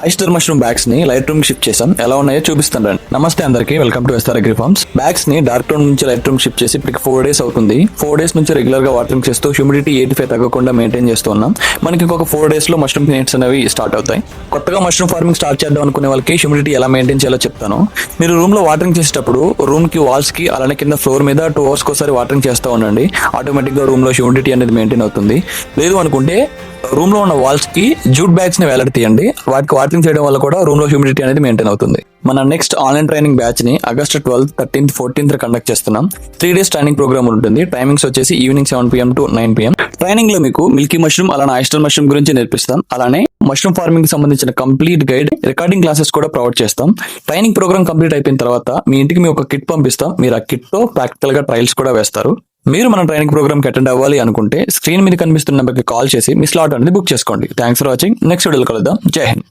Oyster mushroom bags ని light room shift చేసాం. ఎలా ఉన్నాయో చూపిస్తాను రండి. నమస్తే అందరికి, welcome to SR agri farms. Bags ని డార్క్ రూమ్ నుంచి లైట్ రూమ్ షిఫ్ట్ చేసి ఇప్పటికి 4 days అవుతుంది. 4 days నుంచి రెగ్యులర్ గా వాటరింగ్ చేస్తూ హ్యూమిడిటీ 85 తగ్గకుండా మెయింటైన్ చేస్తూ ఉన్నాం. మనకి ఇంకొక 4 days లో మష్రూమ్ ప్లాంట్స్ అనేవి స్టార్ట్ అవుతాయి. కొత్తగా మష్రూమ్ ఫార్మింగ్ స్టార్ట్ చేద్దాం అనుకునే వాళ్ళకి హ్యూమిడిటీ ఎలా మెయింటైన్ చేయాలో చెప్తాను. మీరు రూమ్ లో వాటరింగ్ చేసేటప్పుడు రూమ్ కి వాల్స్ కి అలానే కింద ఫ్లోర్ మీద 2 hours ఒకసారి వాటరింగ్ చేస్తూ ఉండండి. ఆటోమేటిక్ గా రూమ్ లో హ్యూమిడిటీ అనేది మెయింటైన్ అవుతుంది. లేదు అనుకుంటే రూమ్ లో ఉన్న వాల్స్ కి జూట్ బ్యాగ్స్ ని వేలాడతీయండి. వాటికి వాటరింగ్ చేయడం వల్ల కూడా రూమ్ లో హ్యూమిడిటీ అనేది మెయింటైన్ అవుతుంది. మన నెక్స్ట్ ఆన్లైన్ ట్రైనింగ్ బ్యాచ్ ని August 12th, 13th, 14th conduct చేస్తున్నాం. 3 days ట్రైనింగ్ ప్రోగ్రామ్ ఉంటుంది. టైమింగ్స్ వచ్చేసి evening 7 PM to 9 PM. Training లో మీకు మిల్కీ మష్రూమ్ అలానే ఆయిస్టర్ మష్రూమ్ గురించి నేర్పిస్తాం. అలానే మష్రూమ్ ఫార్మింగ్ కి సంబంధించిన కంప్లీట్ గైడ్, రికార్డింగ్ క్లాసెస్ కూడా ప్రొవైడ్ చేస్తాం. ట్రైనింగ్ ప్రోగ్రామ్ కంప్లీట్ అయిపోయిన తర్వాత మీ ఇంటికి మేము ఒక కిట్ పంపిస్తాం. మీరు ఆ కిట్ తో ప్రాక్టికల్ గా ట్రయల్స్ కూడా వేస్తారు. మీరు మన ట్రైనింగ్ ప్రోగ్రామ్ కి అటెండ్ అవ్వాలి అనుకుంటే స్క్రీన్ మీద కనిపిస్తున్న నెంబర్కి కాల్ చేసి మీ స్లాట్ అనేది బుక్ చేసుకోండి. Thanks for watching. నెక్స్ట్ వీడియోలో కలుద్దాం. జై హింద్.